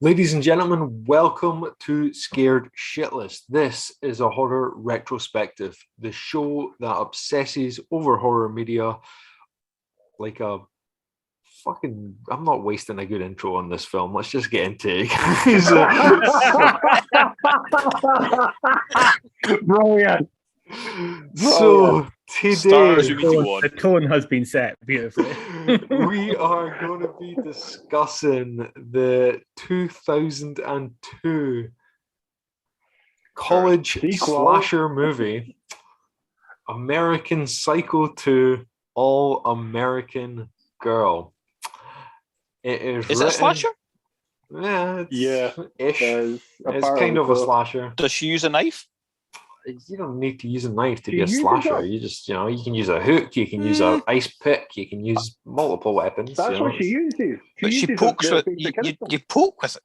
Ladies and gentlemen, welcome to Scared Shitless. This is a horror retrospective, the show that obsesses over horror media like a fucking... I'm not wasting a good intro on this film. Let's just get into it. Brilliant. So today, the tone has been set beautifully. we are going to be discussing the 2002 college slasher movie, American Psycho 2, All American Girl. Is it a slasher? Yeah, it's kind of a slasher. Does she use a knife? You don't need to use a knife to be a slasher. You just, you can use a hook, you can use an ice pick, you can use multiple weapons. That's what she uses. She pokes with it. You poke with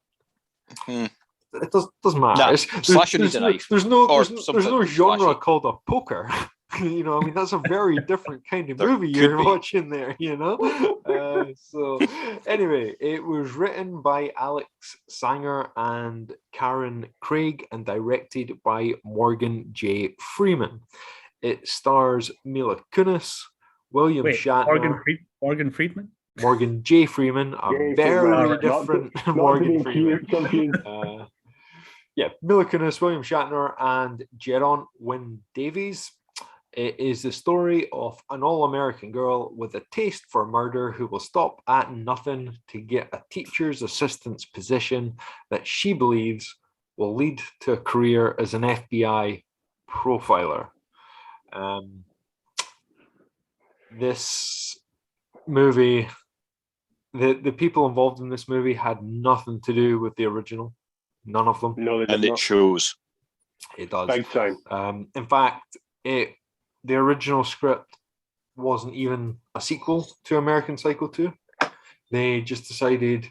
it. It doesn't matter. Nah, slasher needs a knife. There's no genre called a poker. That's a very different kind of movie you're watching there, So anyway, it was written by Alex Sanger and Karen Craig and directed by Morgan J. Freeman. It stars Mila Kunis, William Shatner, Morgan Freeman? Morgan J. Freeman, very different Morgan Freeman. Mila Kunis, William Shatner, and Geron Wynn Davies. It is the story of an all-American girl with a taste for murder who will stop at nothing to get a teacher's assistant's position that she believes will lead to a career as an FBI profiler. This movie, the people involved in this movie had nothing to do with the original. None of them. No, they did and not. It shows. It does. Big time. In fact, the original script wasn't even a sequel to American Psycho 2. They just decided,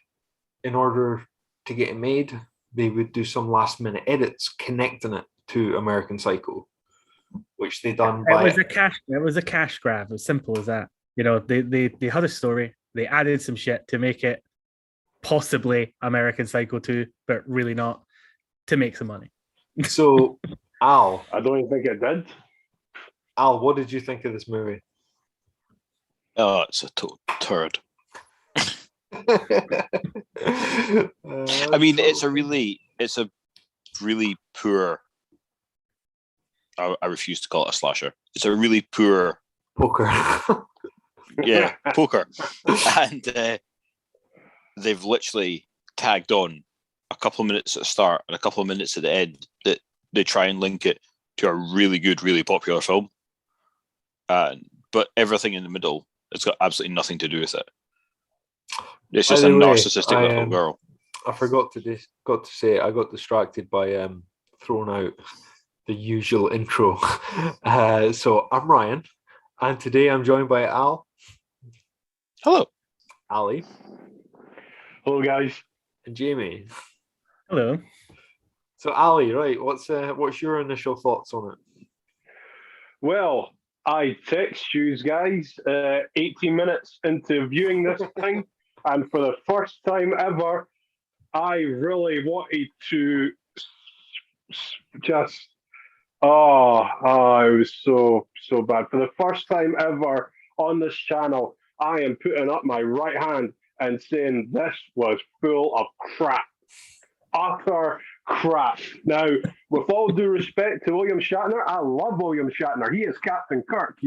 in order to get it made, they would do some last-minute edits connecting it to American Psycho, which they done by... It was a cash grab, as simple as that. They had a story, they added some shit to make it possibly American Psycho 2, but really not, to make some money. So, Al... I don't even think it did. Al, what did you think of this movie? Oh, it's a total turd. It's a really poor... I refuse to call it a slasher. It's a really poor... Poker. Yeah, poker. And they've literally tagged on a couple of minutes at the start and a couple of minutes at the end that they try and link it to a really good, really popular film. But everything in the middle, it's got absolutely nothing to do with it. It's just a narcissistic little girl. I forgot to say, I got distracted by throwing out the usual intro. So I'm Ryan, and today I'm joined by Al. Hello. Ali. Hello, guys. And Jamie. Hello. So Ali, right? What's your initial thoughts on it? Well, I text you guys 18 minutes into viewing this thing, and for the first time ever, I really wanted to just... it was so bad. For the first time ever on this channel, I am putting up my right hand and saying this was full of crap. Utter crap. Now, with all due respect to William Shatner, I love William Shatner. He is Captain Kirk,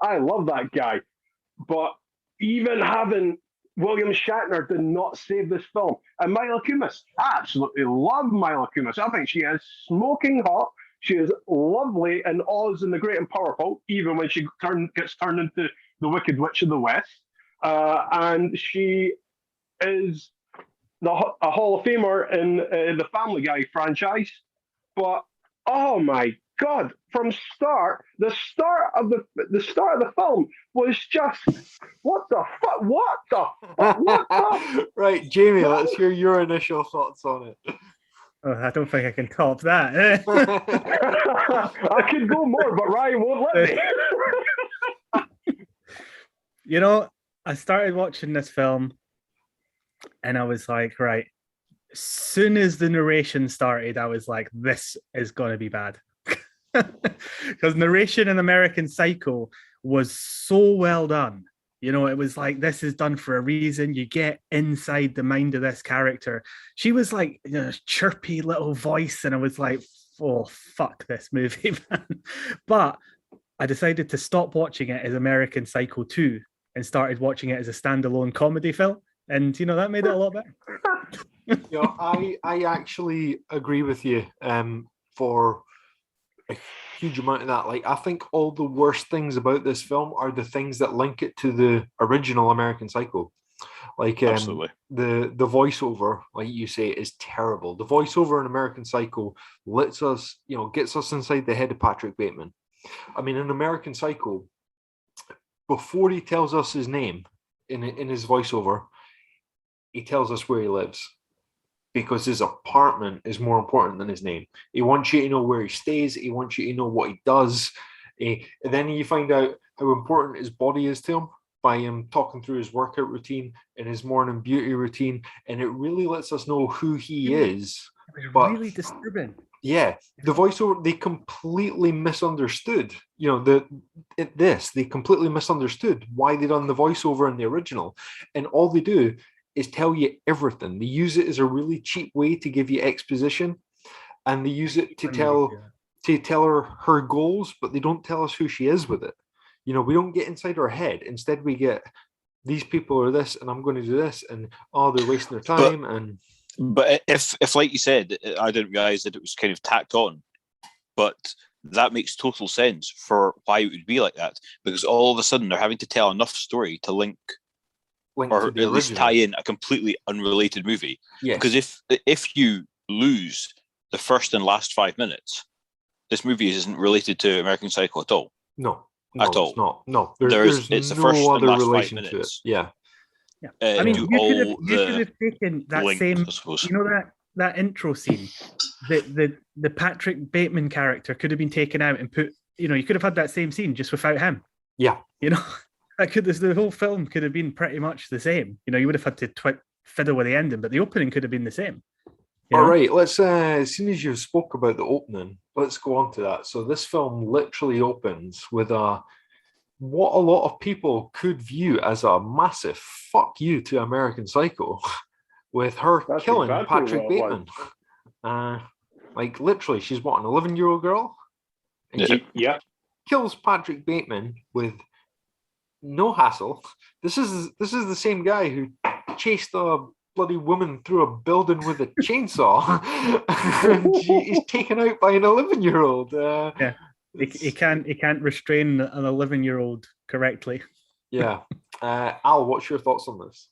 I love that guy. But even having William Shatner did not save this film. And Mila Kunis, I absolutely love Mila Kunis. I think she is smoking hot. She is lovely in Oz and the Great and Powerful, even when she gets turned into the Wicked Witch of the West. And she is a Hall of Famer in the Family Guy franchise. But oh my God, from the start of the film was just what the fuck? Right, Jamie, let's hear your initial thoughts on it. Oh, I don't think I can top that. I could go more, but Ryan won't let me. I started watching this film and I was like, right, as soon as the narration started, I was like, this is going to be bad. Because narration in American Psycho was so well done. You know, it was like, this is done for a reason. You get inside the mind of this character. She was like, you know, chirpy little voice, and I was like, oh, fuck this movie, man. But I decided to stop watching it as American Psycho 2 and started watching it as a standalone comedy film. And, you know, that made it a lot better. You know, I actually agree with you for a huge amount of that. Like, I think all the worst things about this film are the things that link it to the original American Psycho. Like, Absolutely. the voiceover, like you say, is terrible. The voiceover in American Psycho lets us, you know, gets us inside the head of Patrick Bateman. I mean, in American Psycho, before he tells us his name in his voiceover, he tells us where he lives, because his apartment is more important than his name. He wants you to know where he stays. He wants you to know what he does. And then you find out how important his body is to him by him talking through his workout routine and his morning beauty routine. And it really lets us know who he is. It was but really disturbing. Yeah, the voiceover, they completely misunderstood. You know, they completely misunstood why they done the voiceover in the original. And all they do is tell you everything. They use it as a really cheap way to give you exposition, and they use it to tell her goals, but they don't tell us who she is with it. You know, we don't get inside her head. Instead, we get, these people are this, and I'm going to do this, and they're wasting their time. But if like you said, I didn't realize that it was kind of tacked on, but that makes total sense for why it would be like that, because all of a sudden they're having to tell enough story to link or at least tie in a completely unrelated movie. Yes. Because if you lose the first and last 5 minutes, this movie isn't related to American Psycho at all. No, at all. It's not. No, there's it's the no first other and last relation 5 to it. minutes. Yeah. I mean, you could have taken that link, same, I suppose. you know, that intro scene, the Patrick Bateman character could have been taken out and put, you know, you could have had that same scene just without him. Yeah. You know, the whole film could have been pretty much the same. You know, you would have had to fiddle with the ending, but the opening could have been the same. All right, let's, as soon as you spoke about the opening, let's go on to that. So this film literally opens with what a lot of people could view as a massive fuck you to American Psycho, with her killing Patrick Bateman. Like, literally, she's what, an 11-year-old girl? And she kills Patrick Bateman with no hassle. This is the same guy who chased a bloody woman through a building with a chainsaw. And he's taken out by an 11-year-old. Yeah. He can't restrain an 11-year-old correctly. Yeah. Al, what's your thoughts on this?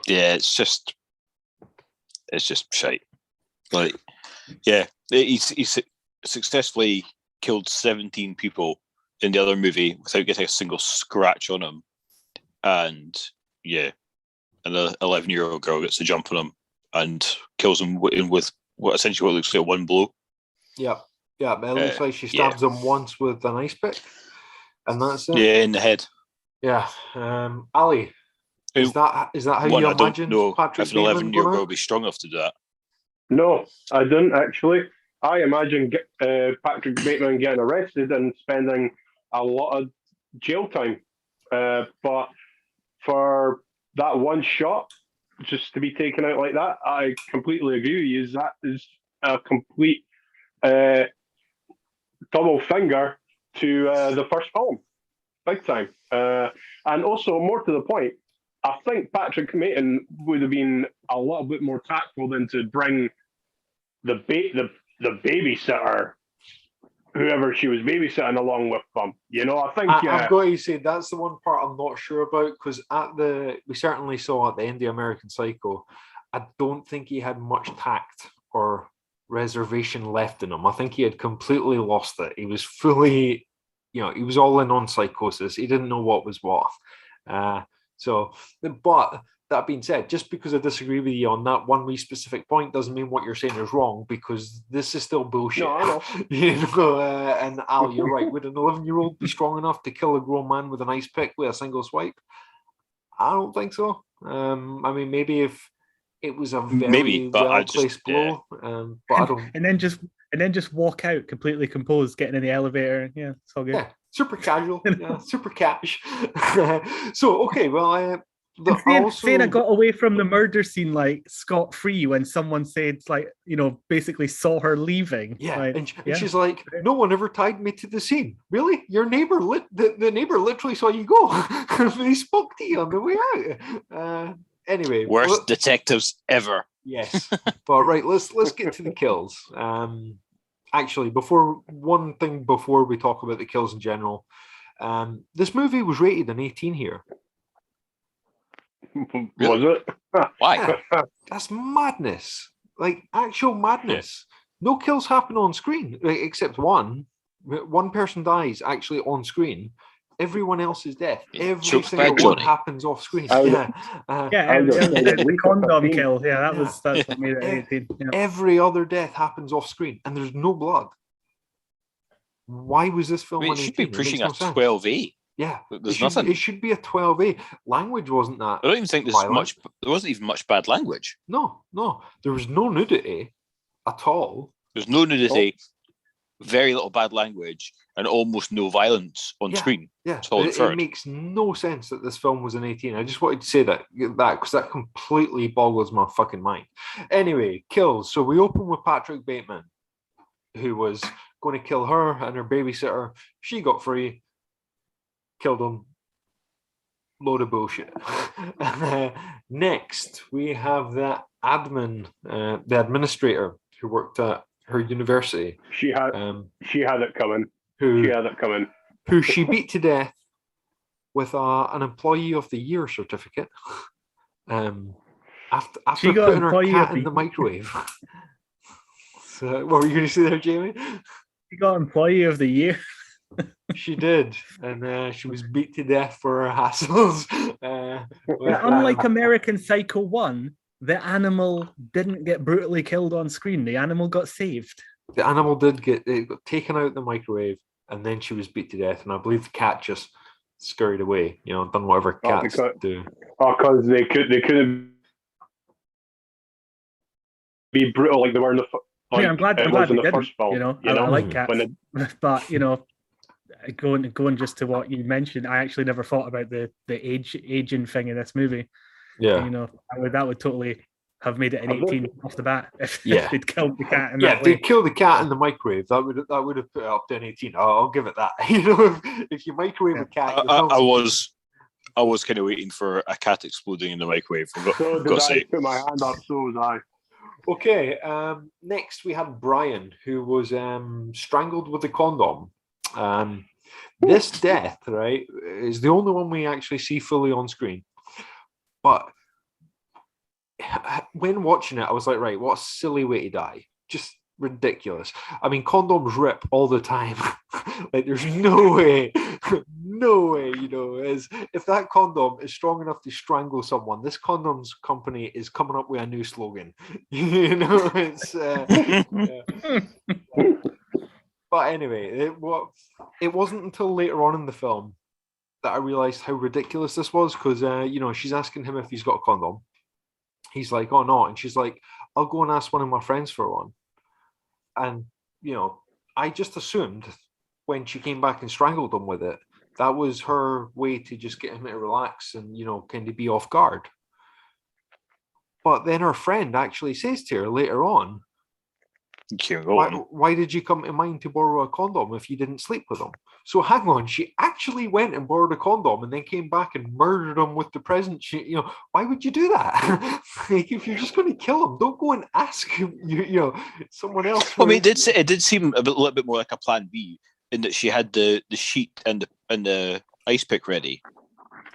Yeah, it's just shite. Like, yeah, he's successfully killed 17 people in the other movie without getting a single scratch on him, and yeah, an 11-year-old girl gets the jump on him and kills him with what essentially looks like one blow. Yeah, but it looks like she stabs him once with an ice pick, and that's it. Yeah, in the head. Yeah, Ali, is that how you imagine Patrick if an 11-year-old girl will be strong enough to do that? No, I didn't actually. I imagine Patrick Bateman getting arrested and spending a lot of jail time. But for that one shot, just to be taken out like that, I completely agree with you. That is a complete double finger to the first film. Big time. And also, more to the point, I think Patrick Bateman would have been a little bit more tactful than to bring the babysitter, whoever she was babysitting, along with them. You know, I think I've got to say that's the one part I'm not sure about, because we certainly saw at the end of American Psycho, I don't think he had much tact or reservation left in him. I think he had completely lost it. He was fully, he was all in on psychosis. He didn't know what was what. But that being said, just because I disagree with you on that one wee specific point doesn't mean what you're saying is wrong, because this is still bullshit. No, I know. And Al, you're right. Would an 11-year-old be strong enough to kill a grown man with an ice pick with a single swipe? I don't think so. I mean, maybe if it was a very well-placed blow, but I don't. And then just walk out completely composed, getting in the elevator. Yeah, it's all good. Yeah, super casual. Yeah, super cash. So okay, well, saying I got away from the murder scene like scot-free when someone said, like, basically saw her leaving. Yeah, like, and she's like, no one ever tied me to the scene. Really? Your neighbor the neighbor literally saw you go. He spoke to you on the way out. Anyway, worst detectives ever. Yes, but right, let's get to the kills. Actually, before we talk about the kills in general, this movie was rated an 18 here. Was it? Why? That's madness. Like actual madness. No kills happen on screen except one. One person dies actually on screen. Everyone else is dead. Every single one happens off screen. The condom kill. Yeah, that's what made it 18. Yeah. Every other death happens off screen, and there's no blood. Why was this film? It should be pushing a 12A. Yeah, there's nothing. It should be a 12A. Language wasn't that. I don't even think there's much. There wasn't even much bad language. No, there was no nudity at all. There's no nudity, very little bad language, and almost no violence on screen. Yeah, it makes no sense that this film was an 18. I just wanted to say that because that completely boggles my fucking mind. Anyway, kills. So we open with Patrick Bateman, who was going to kill her and her babysitter. She got free. Killed him. Load of bullshit. Next, we have the administrator who worked at her university. She had it coming. Who she beat to death with an Employee of the Year certificate. After putting her cat in the microwave. So, what were you going to say there, Jamie? She got Employee of the Year. She did, and she was beat to death for her hassles. Unlike American Psycho 1, the animal didn't get brutally killed on screen. The animal got saved. The animal got taken out of the microwave, and then she was beat to death. And I believe the cat just scurried away. Done whatever cats do. Because they couldn't be brutal like they were in the. I'm glad they didn't. First film, I like cats, but going just to what you mentioned, I actually never thought about the aging thing in this movie. Yeah, that would totally have made it an 18 off the bat if they'd killed the cat. If they'd killed the cat in the microwave, that would have put it up to an 18. I'll give it that. If you microwave a cat, I was kind of waiting for a cat exploding in the microwave. So did I put my hand up? So was I. Okay. Next, we had Brian, who was strangled with a condom. This death, right, is the only one we actually see fully on screen. But when watching it, I was like, right, what a silly way to die. Just ridiculous. I mean, condoms rip all the time. Like, there's no way, if that condom is strong enough to strangle someone, this condoms company is coming up with a new slogan. It's... But anyway, it wasn't until later on in the film that I realized how ridiculous this was, because she's asking him if he's got a condom. He's like, oh no, and she's like, I'll go and ask one of my friends for one. And I just assumed when she came back and strangled him with it, that was her way to just get him to relax and kind of be off guard. But then her friend actually says to her later on, why did you come to mind to borrow a condom if you didn't sleep with him? So hang on, she actually went and borrowed a condom and then came back and murdered him with the present. Why would you do that? Like, if you're just going to kill him, don't go and ask him, someone else. I mean, it did seem a little bit more like a plan B in that she had the sheet and the ice pick ready.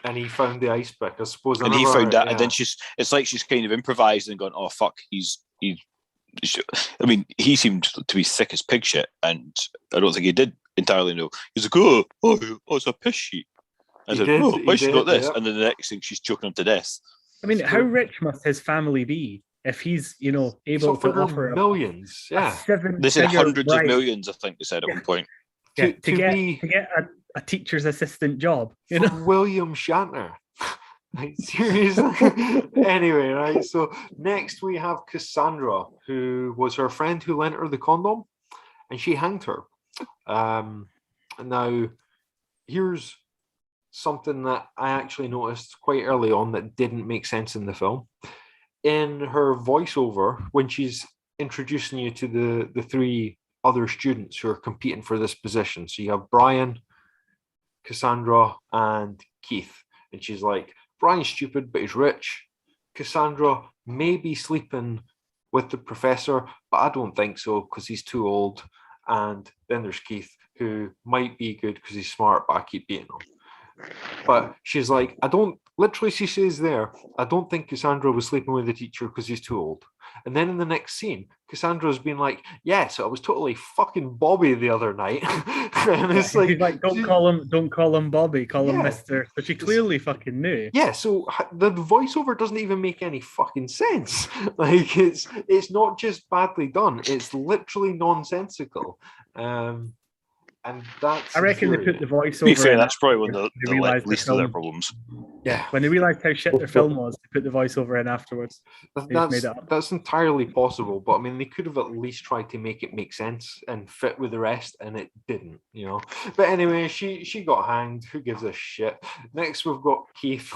And he found the ice pick, I suppose. And he found that, and then it's like she's kind of improvised and gone, oh fuck, I mean, he seemed to be thick as pig shit, and I don't think he did entirely know. He's like, oh, it's a piss sheet. I said, why she got this? Yeah. And then the next thing, she's choking him to death. I mean, how rich must his family be if he's, able to offer millions? They said hundreds of millions, I think they said at one point. To get a teacher's assistant job, William Shatner. Like, seriously. Anyway, right. So next we have Cassandra, who was her friend who lent her the condom, and she hanged her. Now, here's something that I actually noticed quite early on that didn't make sense in the film. In her voiceover, when she's introducing you to the three other students who are competing for this position, so you have Brian, Cassandra, and Keith, and she's like, Brian's stupid, but he's rich. Cassandra may be sleeping with the professor, but I don't think so because he's too old. And then there's Keith, who might be good because he's smart, but I keep beating him. But she's like, she says there, I don't think Cassandra was sleeping with the teacher because he's too old. And then in the next scene, Cassandra's been like, yes, I was totally fucking Bobby the other night. And it's like, don't call him Bobby, call him Mr. But she clearly fucking knew. Yeah, so the voiceover doesn't even make any fucking sense. Like, it's not just badly done, it's literally nonsensical. And that's, I reckon they put the voiceover. To be fair, that's probably one of the least of their problems. Yeah, when they realised how shit their film was, they put the voiceover in afterwards. That's entirely possible, but I mean, they could have at least tried to make it make sense and fit with the rest, and it didn't, you know. But anyway, she got hanged. Who gives a shit? Next, we've got Keith,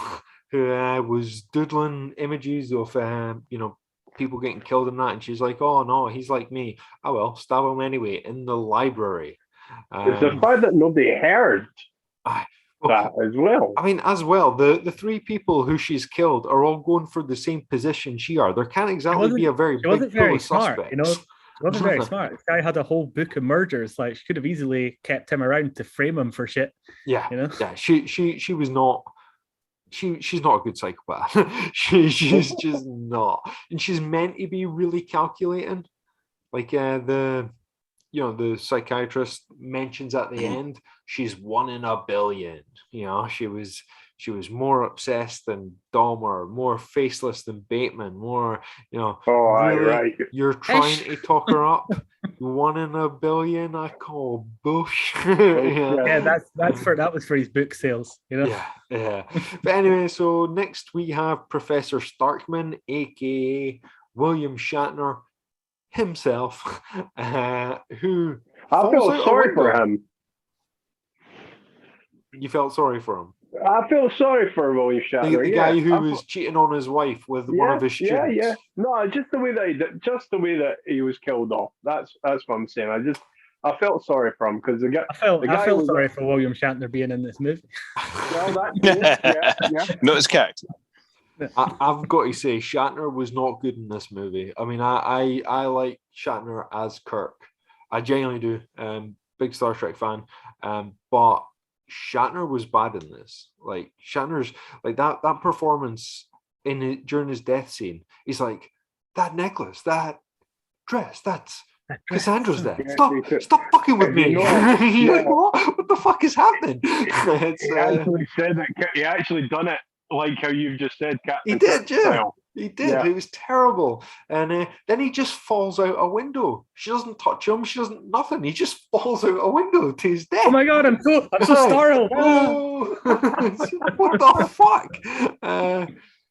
who was doodling images of people getting killed in that, and she's like, "Oh no, he's like me. Oh well, stab him anyway in the library." It's the fact that nobody heard that as well. I mean, as well, the three people who she's killed are all going for the same position she are. There can't exactly be a very big pool of suspects. You know, she wasn't very smart. This guy had a whole book of murders. Like, she could have easily kept him around to frame him for shit. Yeah, you know. Yeah, she was not. She's not a good psychopath. She's just not, and she's meant to be really calculating. Like the psychiatrist mentions at the end, she's 1 in a billion. You know, she was more obsessed than Dahmer, more faceless than Bateman, more, you know. Oh, really, right. You're trying to talk her up. 1 in a billion, I call bush. Yeah, that was for his book sales, you know. Yeah. But anyway, so next we have Professor Starkman, aka William Shatner himself, who I felt sorry for him. You felt sorry for him? I feel sorry for William Shatner. The guy who was cheating on his wife with one of his students. Yeah. No, just the way that he was killed off. That's what I'm saying. I felt sorry for him because I felt sorry for William Shatner being in this movie. Well, yeah. Not his character. I've got to say, Shatner was not good in this movie. I mean, I like Shatner as Kirk. I genuinely do. Big Star Trek fan. But Shatner was bad in this. Like, Shatner's like that performance during his death scene. He's like, that necklace, that dress, that's Cassandra's there. Stop fucking with me. You're like, what the fuck is happening? He actually said that. He actually done it like how you've just said, Captain. He did, yeah. Style. He did. Yeah. It was terrible. And then he just falls out a window. She doesn't touch him. She doesn't nothing. He just falls out a window to his death. Oh my god! I'm so startled. Oh. What the fuck?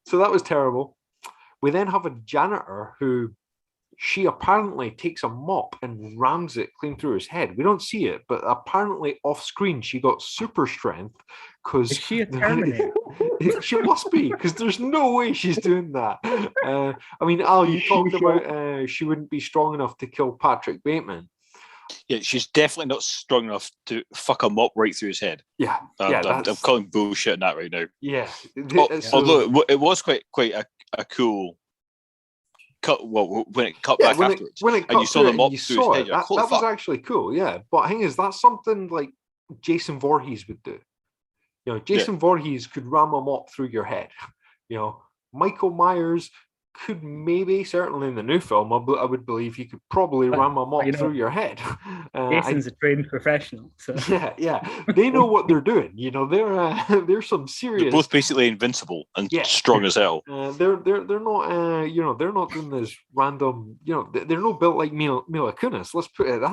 So that was terrible. We then have a janitor who she apparently takes a mop and rams it clean through his head. We don't see it, but apparently off screen she got super strength because she a Terminator? She must be, because there's no way she's doing that. I mean, Al, you talked about she wouldn't be strong enough to kill Patrick Bateman. Yeah, she's definitely not strong enough to fuck a mop right through his head. Yeah, I'm calling bullshit on that right now. Yeah, although it was quite a cool cut. Well, when it cut back afterwards, and you saw the mop through his head, that was actually cool. Yeah, but the thing is, that's something like Jason Voorhees would do. You know, Jason Voorhees could ram a mop through your head. You know, Michael Myers could maybe, certainly in the new film, I would believe he could probably ram a mop through your head. Jason's a trained professional. So. Yeah. They know what they're doing. You know, they're some serious. They're both basically invincible and strong as hell. They're not they're not doing this random. You know, they're not built like Mila Kunis. Let's put it that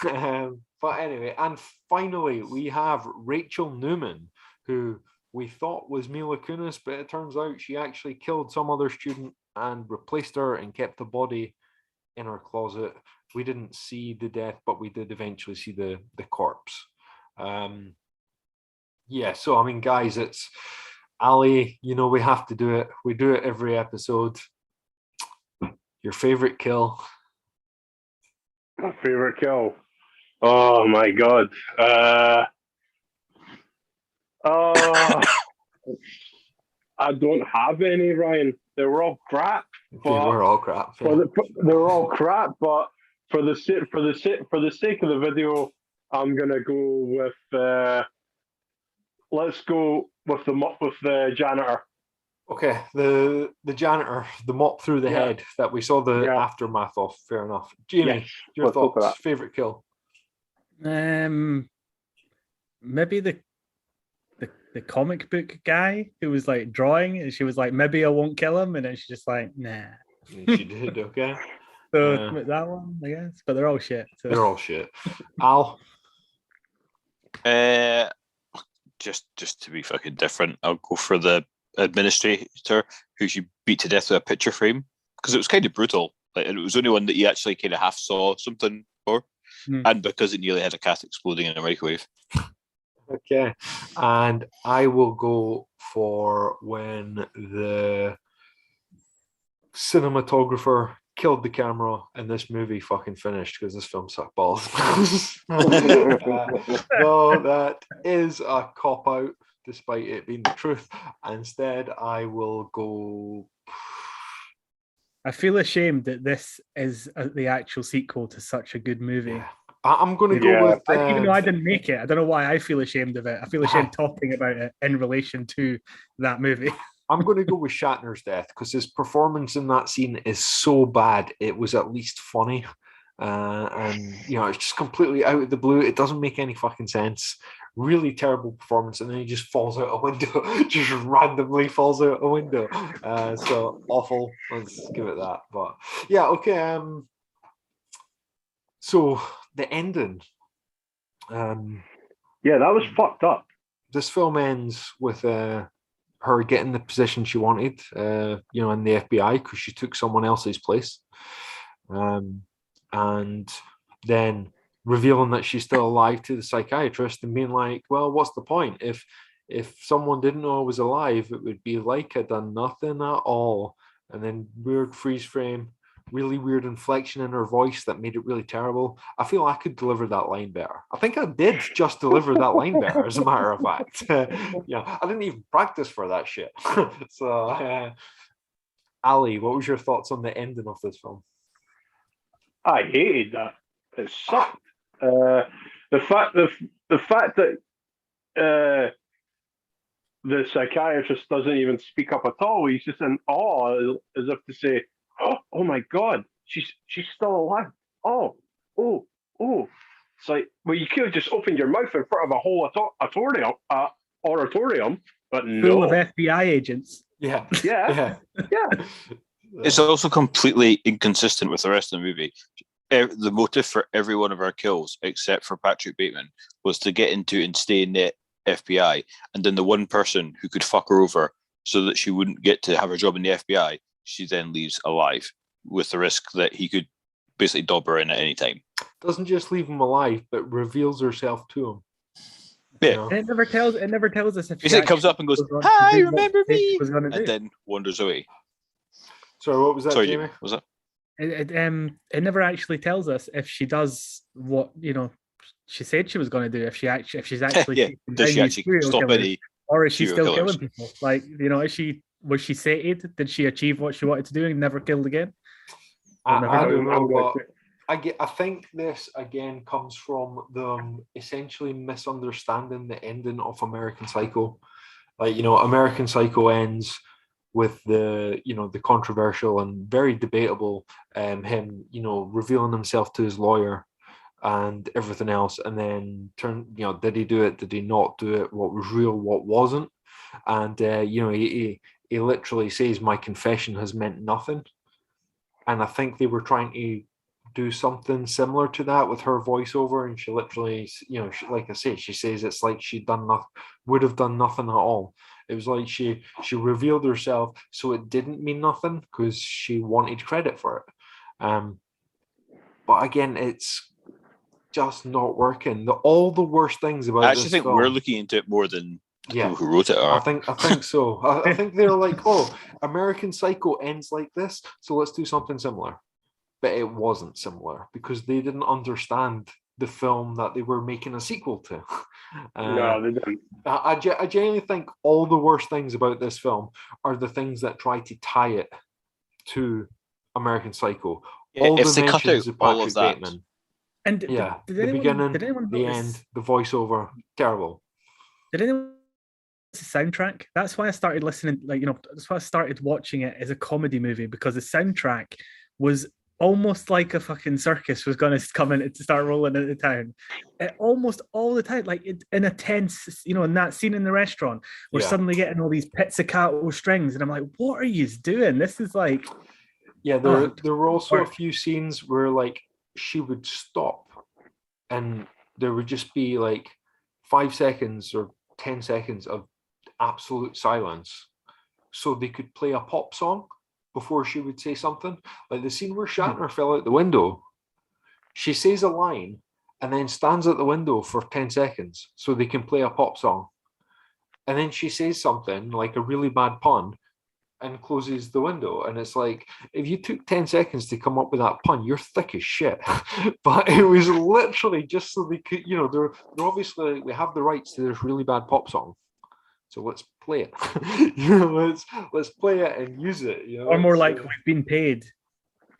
way. But anyway, and finally we have Rachel Newman, who we thought was Mila Kunis, but it turns out she actually killed some other student and replaced her and kept the body in her closet. We didn't see the death, but we did eventually see the corpse. Yeah, so I mean, guys, it's Ali, we have to do it. We do it every episode. Your favorite kill? My favorite kill. Oh my god. I don't have any, Ryan. They were all crap. They were all crap. Yeah. They were all crap, but for the sake of the video, I'm gonna go with. Let's go with the janitor. Okay, the janitor, the mop through the head that we saw the aftermath of. Fair enough. Jamie, your thoughts? Favorite kill? Maybe the comic book guy who was like drawing, and she was like, maybe I won't kill him, and then she's just like, nah. And she did. Okay. So that one, I guess, but they're all shit. So. They're all shit. Al. Just to be fucking different, I'll go for the administrator who she beat to death with a picture frame, because it was kind of brutal. Like, it was the only one that you actually kind of half saw something for, and because it nearly had a cat exploding in a microwave. Okay, and I will go for when the cinematographer killed the camera and this movie fucking finished, because this film sucked balls. No, that is a cop-out, despite it being the truth. Instead, I will go... I feel ashamed that this is the actual sequel to such a good movie. Yeah. I'm going to go with... even though I didn't make it, I don't know why I feel ashamed of it. I feel ashamed talking about it in relation to that movie. I'm going to go with Shatner's death, because his performance in that scene is so bad, it was at least funny. And, it's just completely out of the blue. It doesn't make any fucking sense. Really terrible performance. And then he just falls out a window. Just randomly falls out a window. So awful. Let's give it that. But yeah, okay. So the ending. Yeah, that was fucked up. This film ends with her getting the position she wanted, in the FBI, because she took someone else's place, and then revealing that she's still alive to the psychiatrist, and being like, well, what's the point? If someone didn't know I was alive, it would be like I'd done nothing at all. And then weird freeze frame, really weird inflection in her voice that made it really terrible. I feel I could deliver that line better. I think I did just deliver that line better, as a matter of fact. I didn't even practice for that shit. So, Ali, what was your thoughts on the ending of this film? I hated that. It sucked. The fact that the psychiatrist doesn't even speak up at all. He's just in awe, as if to say, "Oh my God, she's still alive." Oh. It's like, well, you could have just opened your mouth in front of a whole auditorium, but no. Full of FBI agents. Yeah. It's also completely inconsistent with the rest of the movie. The motive for every one of our kills, except for Patrick Bateman, was to get into and stay in the FBI, and then the one person who could fuck her over so that she wouldn't get to have her job in the FBI, she then leaves alive, with the risk that he could basically dob her in at any time. Doesn't just leave him alive, but reveals herself to him. Yeah. It never tells us if it comes up and goes, "Hi, remember me?" and then wanders away. Sorry, what was that, Jamie? Was that? It never actually tells us if she does what she said she was going to do. If she's actually does she actually stop any, or is she still killing people? Like, was she sated? Did she achieve what she wanted to do and never killed again? I don't know, but I think this again comes from them essentially misunderstanding the ending of American Psycho. Like, American Psycho ends with the controversial and very debatable him revealing himself to his lawyer and everything else, and then did he do it, did he not do it, what was real, what wasn't, and he literally says, my confession has meant nothing. And I think they were trying to do something similar to that with her voiceover, and she literally, like I say, she says it's like would have done nothing at all. It was like she revealed herself, so it didn't mean nothing because she wanted credit for it. But again, it's just not working. All the worst things about I actually this think film, we're looking into it more than the Yeah. people who wrote it I are. think so. I think they're like, oh, American Psycho ends like this, so let's do something similar. But it wasn't similar because they didn't understand the film that they were making a sequel to. No, they didn't. I genuinely think all the worst things about this film are the things that try to tie it to American Psycho. All If the they cut mentions out of all Patrick of that, Bateman. And Yeah, did the beginning, anyone the notice, end, the voiceover, terrible. Did anyone notice the soundtrack? That's why I started listening. That's why I started watching it as a comedy movie, because the soundtrack was almost like a fucking circus was going to come in to start rolling into town. Almost all the time, in a tense, in that scene in the restaurant, we're suddenly getting all these pizzicato strings, and I'm like, what are you doing? This is like, yeah. There were also a few scenes where like she would stop, and there would just be like 5 seconds or 10 seconds of absolute silence, so they could play a pop song before she would say something. Like the scene where Shatner fell out the window, she says a line and then stands at the window for 10 seconds so they can play a pop song. And then she says something like a really bad pun and closes the window. And it's like, if you took 10 seconds to come up with that pun, you're thick as shit. But it was literally just so they could, they're obviously, we have the rights to this really bad pop song, so let's play it. Let's play it and use it. or more like we've been paid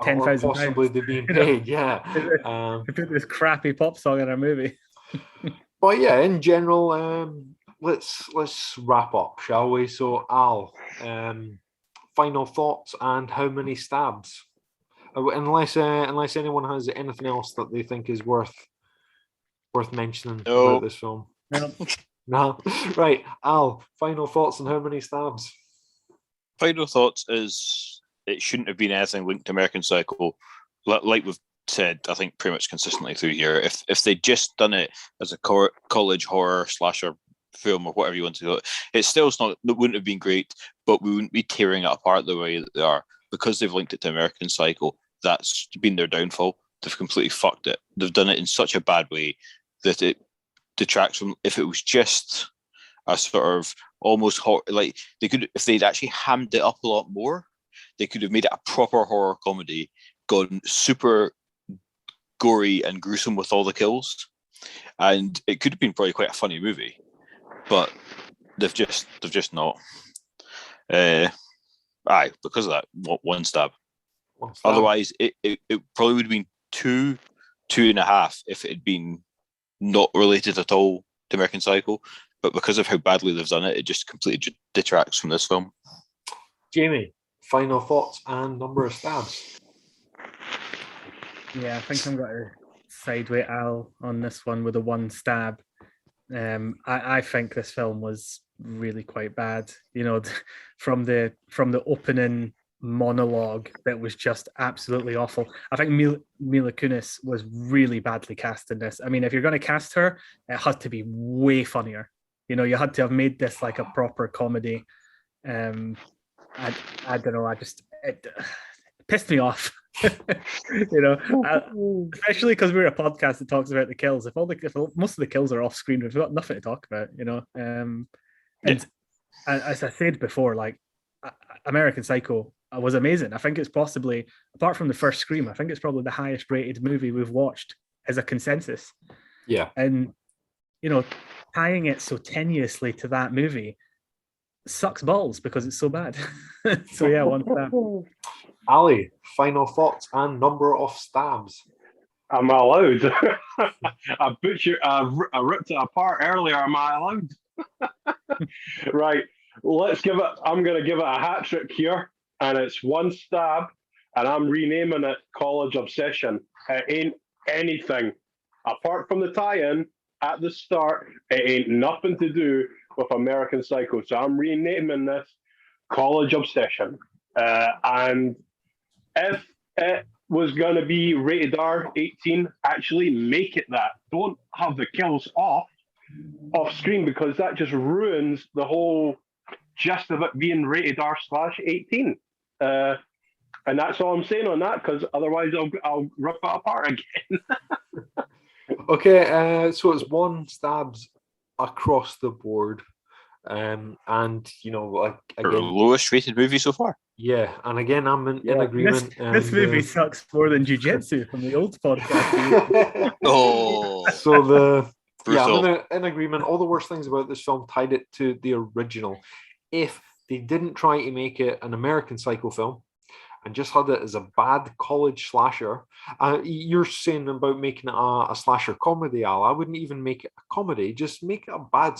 £10,000. Possibly they've been paid, yeah. To put this crappy pop song in our movie. But yeah, in general, let's wrap up, shall we? So Al, final thoughts and how many stabs? Unless anyone has anything else that they think is worth mentioning about this film. No. Right, Al, final thoughts on how many stabs? Final thoughts is it shouldn't have been anything linked to American Psycho. Like we've said, I think pretty much consistently through here. If they'd just done it as a college horror slasher film or whatever you want to call it, it wouldn't have been great, but we wouldn't be tearing it apart the way that they are. Because they've linked it to American Psycho, that's been their downfall. They've completely fucked it. They've done it in such a bad way that it detracts from. If it was just a sort of almost horror, like they could, if they'd actually hammed it up a lot more, they could have made it a proper horror comedy, gone super gory and gruesome with all the kills, and it could have been probably quite a funny movie. But they've just not. Because of that one stab. Otherwise, it probably would have been 2.5 if it had been not related at all to American Psycho. But because of how badly they've done it, it just completely detracts from this film. Jamie, final thoughts and number of stabs. Yeah, I think I'm going to side with Al on this one with a one stab. I think this film was really quite bad. From the opening monologue that was just absolutely awful. I think Mila Kunis was really badly cast in this. I mean, if you're going to cast her, it had to be way funnier. You had to have made this like a proper comedy. I don't know. It pissed me off. Especially because we're a podcast that talks about the kills. If most of the kills are off screen, we've got nothing to talk about. And as I said before, like American Psycho was amazing. I think it's possibly, apart from the first Scream, I think it's probably the highest rated movie we've watched as a consensus. Yeah, and tying it so tenuously to that movie sucks balls because it's so bad. So yeah, one stab. Ali, final thoughts and number of stabs. Am I allowed? I ripped it apart earlier. Am I allowed? Right. I'm going to give it a hat trick here, and it's one stab, and I'm renaming it College Obsession. It ain't anything apart from the tie-in at the start. It ain't nothing to do with American Psycho. So I'm renaming this College Obsession. And if it was going to be rated R 18, actually make it that. Don't have the kills off screen, because that just ruins the whole gist of it being rated R/18. And that's all I'm saying on that, because otherwise I'll rip it apart again. Okay, so it's 1 stabs across the board. And like Our again, lowest rated movie so far. yeah, and again, I'm in agreement. This movie sucks more than Jiu-Jitsu from the old podcast. Oh, So brutal. I'm in agreement. All the worst things about this film tied it to the original. If they didn't try to make it an American Psycho film and just had it as a bad college slasher, you're saying about making it a slasher comedy, Al. I wouldn't even make it a comedy. Just make it a bad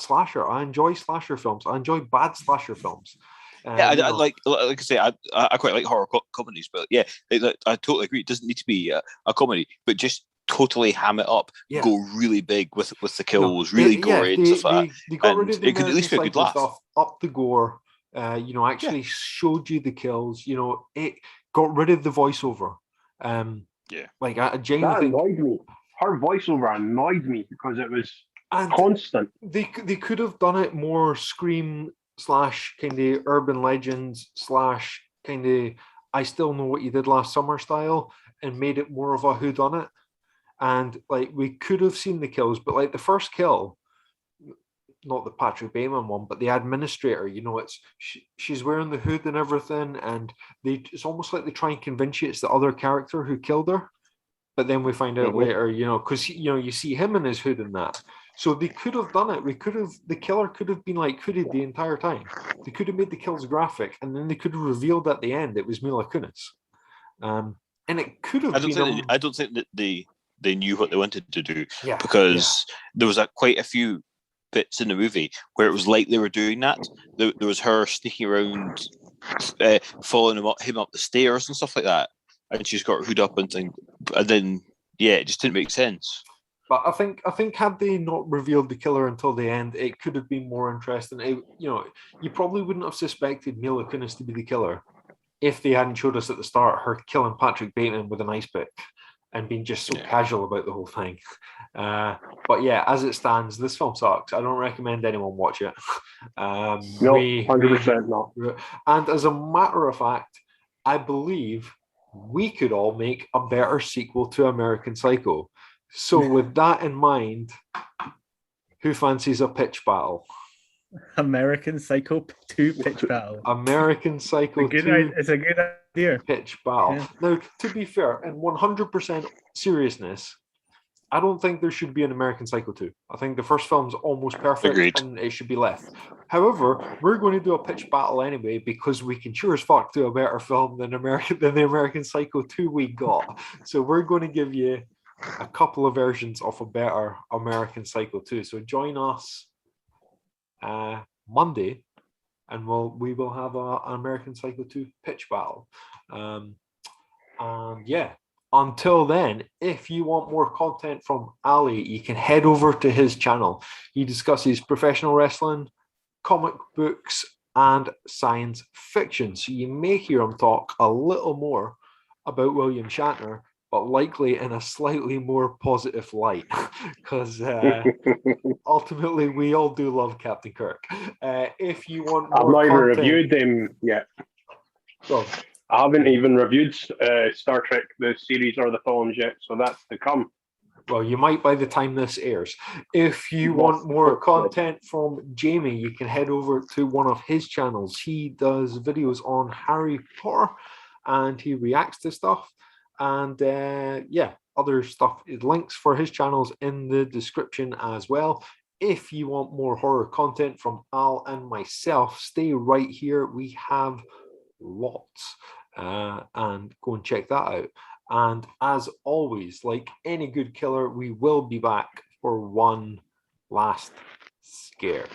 slasher. I enjoy slasher films. I enjoy bad slasher films. Yeah, I like I say, I quite like horror comedies, but yeah, I totally agree. It doesn't need to be a comedy, but just totally ham it up, go really big with the kills, really gory and stuff like that. They got rid of the it could at least be a good laugh. stuff, up the gore. Actually showed you the kills. It got rid of the voiceover. Like I genuinely that annoyed me. Her voiceover annoyed me because it was constant. They could have done it more Scream / kind of urban legends / kind of I Still Know What You Did Last Summer style, and made it more of a whodunit. And like we could have seen the kills, but like the first kill, not the Patrick Bateman one, but the administrator, she's wearing the hood and everything, and it's almost like they try and convince you it's the other character who killed her. But then we find out later, because you see him in his hood and that. So they could have done it. The killer could have been like hooded the entire time. They could have made the kills graphic, and then they could have revealed at the end it was Mila Kunis. And it could have I don't think that they knew what they wanted to do, because there was quite a few bits in the movie where it was like they were doing that. There was her sneaking around, following him up the stairs and stuff like that, and she's got her hood up and then it just didn't make sense. But I think had they not revealed the killer until the end, it could have been more interesting. You probably wouldn't have suspected Mila Kunis to be the killer if they hadn't showed us at the start her killing Patrick Bateman with an ice pick and being just so casual about the whole thing. But yeah, as it stands, this film sucks. I don't recommend anyone watch it. No, 100% not. And as a matter of fact, I believe we could all make a better sequel to American Psycho. So with that in mind, who fancies a pitch battle? American Psycho 2 pitch battle. American Psycho 2. It's a good idea. Pitch battle. Yeah. Now, to be fair, in 100% seriousness, I don't think there should be an American Psycho 2. I think the first film's almost perfect. Agreed. And it should be left. However, we're going to do a pitch battle anyway because we can sure as fuck do a better film than the American Psycho 2 we got. So we're going to give you a couple of versions of a better American Psycho 2. So join us Monday, and we will have an American Psycho 2 pitch battle. And yeah, until then, if you want more content from Ali, you can head over to his channel. He discusses professional wrestling, comic books, and science fiction. So you may hear him talk a little more about William Shatner, but likely in a slightly more positive light, because ultimately we all do love Captain Kirk. If you want more I've not even content, reviewed them yet. well, I haven't even reviewed Star Trek, the series or the films yet, so that's to come. well, you might by the time this airs. If you want more content from Jamie, you can head over to one of his channels. He does videos on Harry Potter, and he reacts to stuff. And other stuff. Links for his channels in the description as well. If you want more horror content from Al and myself, stay right here. We have lots, and go and check that out. And as always, like any good killer, we will be back for one last scare.